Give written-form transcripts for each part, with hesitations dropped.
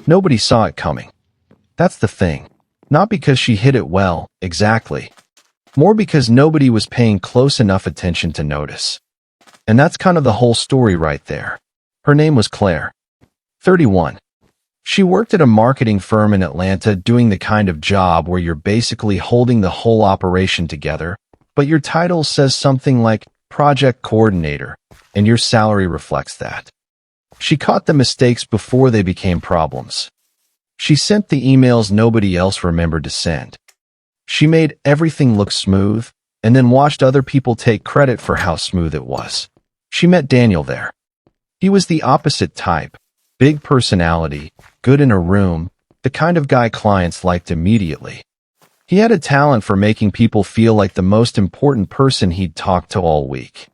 Nobody saw it coming. That's the thing. Not because she hid it well, exactly. More because nobody was paying close enough attention to notice. And that's kind of the whole story right there. Her name was Claire. 31. She worked at a marketing firm in Atlanta doing the kind of job where you're basically holding the whole operation together, but your title says something like project coordinator, and your salary reflects that. She caught the mistakes before they became problems. She sent the emails nobody else remembered to send. She made everything look smooth, and then watched other people take credit for how smooth it was. She met Daniel there. He was the opposite type, big personality, good in a room, the kind of guy clients liked immediately. He had a talent for making people feel like the most important person he'd talked to all week.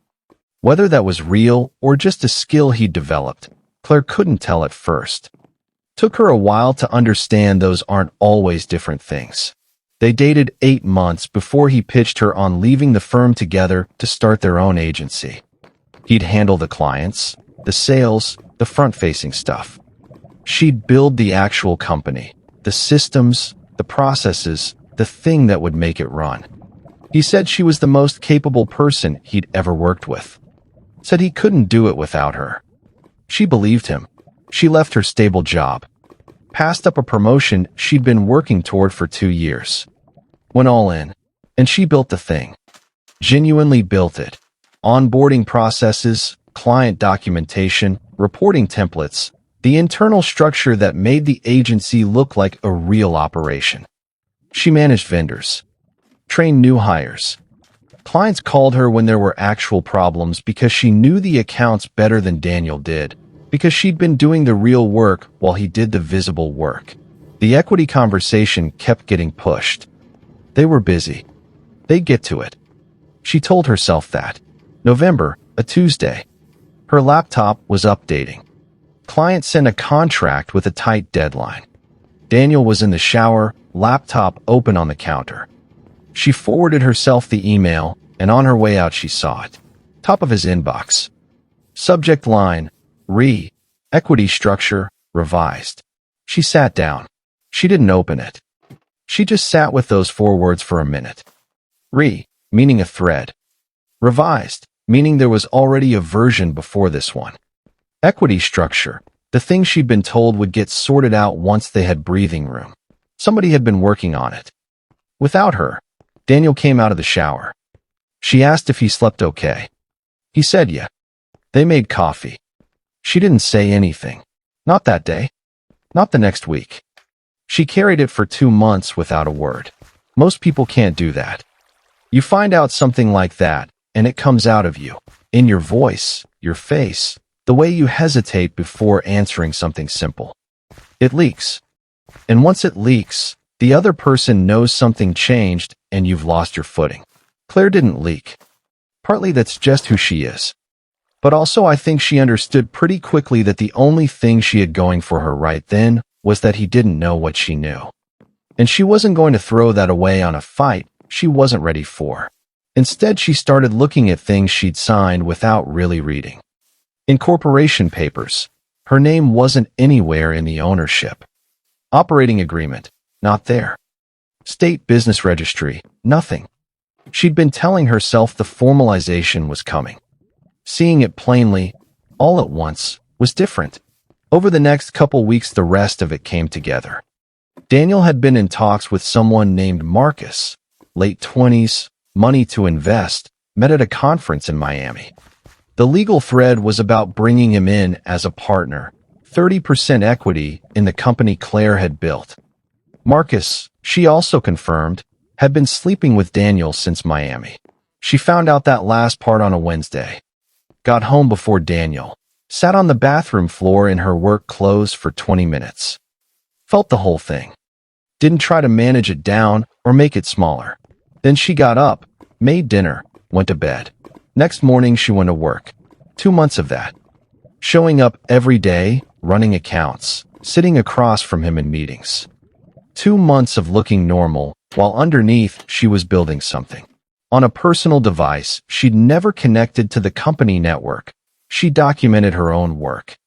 Whether that was real or just a skill he'd developed, Claire couldn't tell at first. Took her a while to understand those aren't always different things. They dated 8 months before he pitched her on leaving the firm together to start their own agency. He'd handle the clients, the sales, the front-facing stuff. She'd build the actual company, the systems, the processes, the thing that would make it run. He said she was the most capable person he'd ever worked with. Said he couldn't do it without her. She believed him. She left her stable job. Passed up a promotion she'd been working toward for 2 years. Went all in. And she built the thing. Genuinely built it. Onboarding processes, client documentation, reporting templates, the internal structure that made the agency look like a real operation. She managed vendors. Trained new hires. Clients called her when there were actual problems because she knew the accounts better than Daniel did, because she'd been doing the real work while he did the visible work. The equity conversation kept getting pushed. They were busy. They'd get to it. She told herself that. November, a Tuesday. Her laptop was updating. Client sent a contract with a tight deadline. Daniel was in the shower, laptop open on the counter. She forwarded herself the email, and on her way out she saw it. Top of his inbox. Subject line, equity structure, revised. She sat down. She didn't open it. She just sat with those 4 words for a minute. Meaning a thread. Revised, meaning there was already a version before this one. Equity structure, the thing she'd been told would get sorted out once they had breathing room. Somebody had been working on it. Without her, Daniel came out of the shower. She asked if he slept okay. He said yeah. They made coffee. She didn't say anything. Not that day. Not the next week. She carried it for 2 months without a word. Most people can't do that. You find out something like that, and it comes out of you. In your voice, your face, the way you hesitate before answering something simple. It leaks. And once it leaks, the other person knows something changed and you've lost your footing. Claire didn't leak. Partly that's just who she is. But also I think she understood pretty quickly that the only thing she had going for her right then was that he didn't know what she knew. And she wasn't going to throw that away on a fight she wasn't ready for. Instead, she started looking at things she'd signed without really reading. Incorporation papers. Her name wasn't anywhere in the ownership. Operating agreement. Not there. State business registry. Nothing. She'd been telling herself the formalization was coming. Seeing it plainly, all at once, was different. Over the next couple weeks, the rest of it came together. Daniel had been in talks with someone named Marcus, late 20s, money to invest, met at a conference in Miami. The legal thread was about bringing him in as a partner, 30% equity in the company Claire had built. Marcus, she also confirmed, had been sleeping with Daniel since Miami. She found out that last part on a Wednesday. Got home before Daniel. Sat on the bathroom floor in her work clothes for 20 minutes. Felt the whole thing. Didn't try to manage it down or make it smaller. Then she got up, made dinner, went to bed. Next morning she went to work. 2 months of that. Showing up every day, running accounts, sitting across from him in meetings. 2 months of looking normal, while underneath she was building something. On a personal device she'd never connected to the company network. She documented her own work.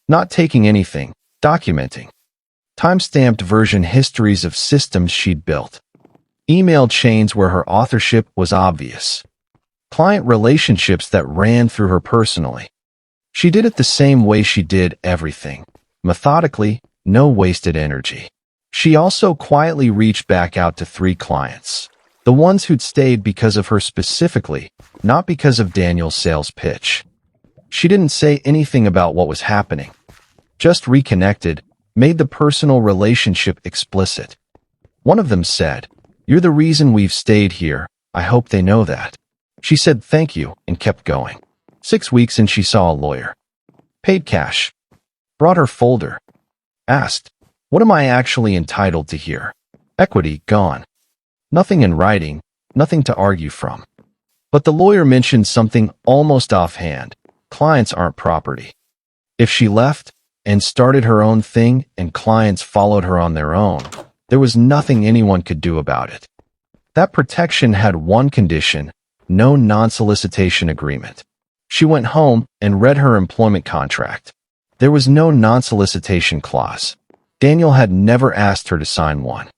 Not taking anything, documenting. Time-stamped version histories of systems she'd built. Email chains where her authorship was obvious. Client relationships that ran through her personally. She did it the same way she did everything. Methodically, no wasted energy. She also quietly reached back out to 3 clients. The ones who'd stayed because of her specifically, not because of Daniel's sales pitch. She didn't say anything about what was happening. Just reconnected, made the personal relationship explicit. One of them said, "You're the reason we've stayed here. I hope they know that." She said thank you and kept going. 6 weeks and she saw a lawyer. Paid cash. Brought her folder. Asked, "What am I actually entitled to here?" Equity gone. Nothing in writing, nothing to argue from. But the lawyer mentioned something almost offhand. Clients aren't property. If she left and started her own thing and clients followed her on their own, there was nothing anyone could do about it. That protection had one condition: no non-solicitation agreement. She went home and read her employment contract. There was no non-solicitation clause. Daniel had never asked her to sign one.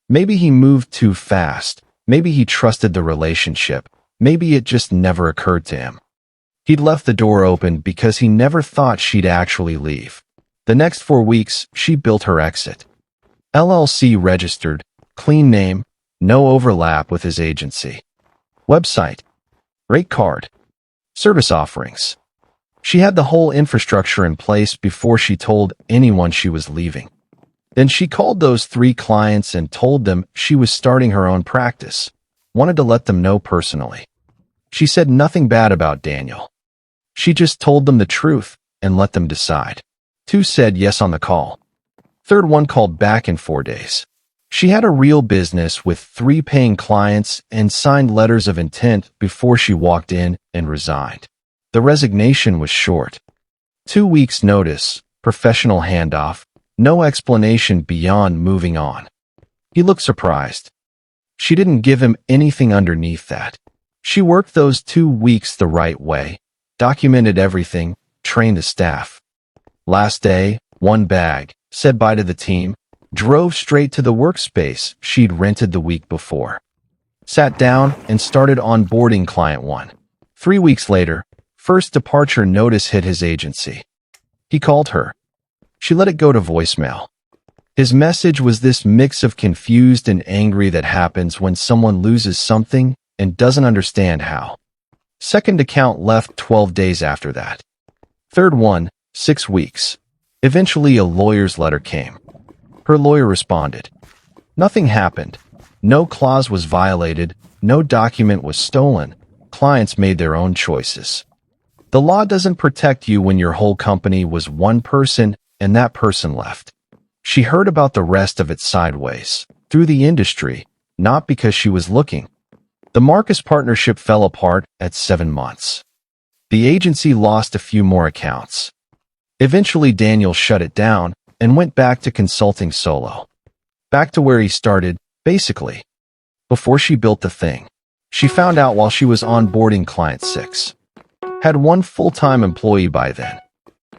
Maybe he moved too fast. Maybe he trusted the relationship. Maybe it just never occurred to him. He'd left the door open because he never thought she'd actually leave. The next 4 weeks, she built her exit. LLC registered, clean name, no overlap with his agency. Website, rate card, service offerings. She had the whole infrastructure in place before she told anyone she was leaving. Then she called those 3 clients and told them she was starting her own practice. Wanted to let them know personally. She said nothing bad about Daniel. She just told them the truth and let them decide. 2 said yes on the call. Third one called back in 4 days. She had a real business with 3 paying clients and signed letters of intent before she walked in and resigned. The resignation was short. 2 weeks notice, professional handoff, no explanation beyond moving on. He looked surprised. She didn't give him anything underneath that. She worked those 2 weeks the right way, documented everything, trained the staff. Last day, 1 bag, said bye to the team, drove straight to the workspace she'd rented the week before. Sat down and started onboarding client 1. 3 weeks later, first departure notice hit his agency. He called her. She let it go to voicemail. His message was this mix of confused and angry that happens when someone loses something and doesn't understand how. Second account left 12 days after that. Third one, 6 weeks. Eventually a lawyer's letter came. Her lawyer responded. Nothing happened. No clause was violated. No document was stolen. Clients made their own choices. The law doesn't protect you when your whole company was one person and that person left. She heard about the rest of it sideways, through the industry, not because she was looking. The Marcus partnership fell apart at 7 months. The agency lost a few more accounts. Eventually Daniel shut it down and went back to consulting solo. Back to where he started, basically. Before she built the thing. She found out while she was onboarding client 6. Had 1 full-time employee by then.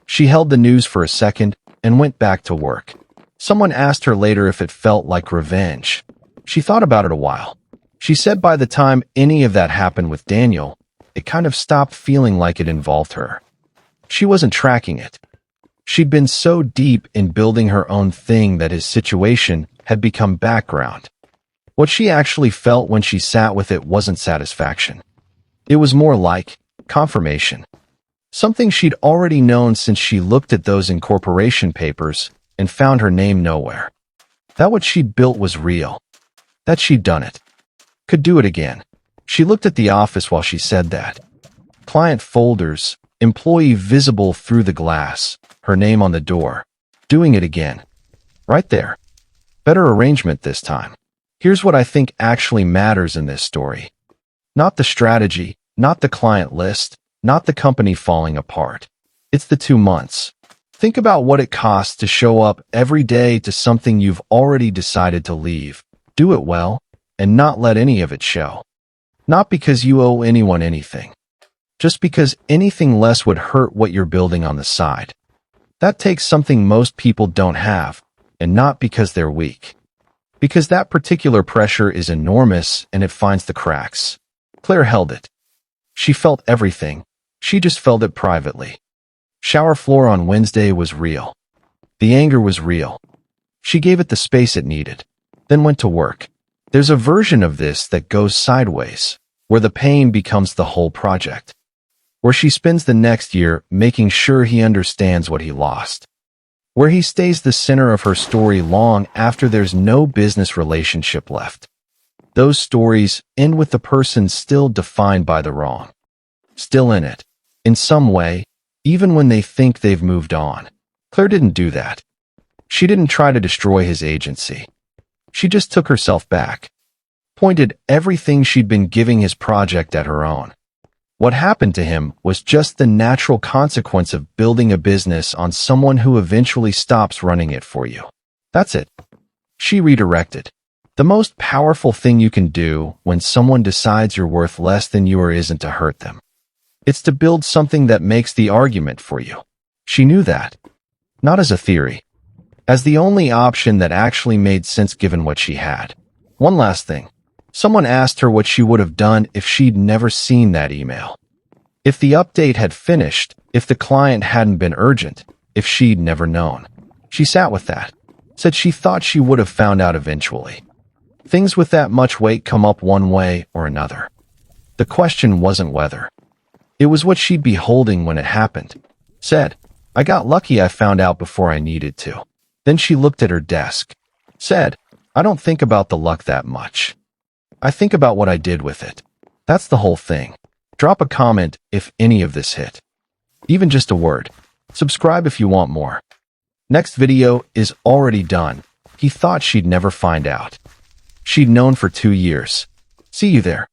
She held the news for a second and went back to work. Someone asked her later if it felt like revenge. She thought about it a while. She said by the time any of that happened with Daniel, it kind of stopped feeling like it involved her. She wasn't tracking it. She'd been so deep in building her own thing that his situation had become background. What she actually felt when she sat with it wasn't satisfaction. It was more like confirmation. Something she'd already known since she looked at those incorporation papers and found her name nowhere. That what she'd built was real. That she'd done it. Could do it again. She looked at the office while she said that. Client folders, employee visible through the glass, her name on the door. Doing it again. Right there. Better arrangement this time. Here's what I think actually matters in this story. Not the strategy, not the client list, not the company falling apart. It's the 2 months. Think about what it costs to show up every day to something you've already decided to leave. Do it well, and not let any of it show. Not because you owe anyone anything. Just because anything less would hurt what you're building on the side. That takes something most people don't have, and not because they're weak. Because that particular pressure is enormous and it finds the cracks. Claire held it. She felt everything. She just felt it privately. Shower floor on Wednesday was real. The anger was real. She gave it the space it needed, then went to work. There's a version of this that goes sideways, where the pain becomes the whole project. Where she spends the next year making sure he understands what he lost. Where he stays the center of her story long after there's no business relationship left. Those stories end with the person still defined by the wrong. Still in it, in some way, even when they think they've moved on. Claire didn't do that. She didn't try to destroy his agency. She just took herself back. Pointed everything she'd been giving his project at her own. What happened to him was just the natural consequence of building a business on someone who eventually stops running it for you. That's it. She redirected. The most powerful thing you can do when someone decides you're worth less than you are isn't to hurt them. It's to build something that makes the argument for you. She knew that. Not as a theory. As the only option that actually made sense given what she had. One last thing. Someone asked her what she would have done if she'd never seen that email. If the update had finished, if the client hadn't been urgent, if she'd never known. She sat with that. Said she thought she would have found out eventually. Things with that much weight come up one way or another. The question wasn't whether. It was what she'd be holding when it happened. Said, I got lucky I found out before I needed to. Then she looked at her desk. Said, I don't think about the luck that much. I think about what I did with it. That's the whole thing. Drop a comment if any of this hit. Even just a word. Subscribe if you want more. Next video is already done. He thought she'd never find out. She'd known for 2 years. See you there.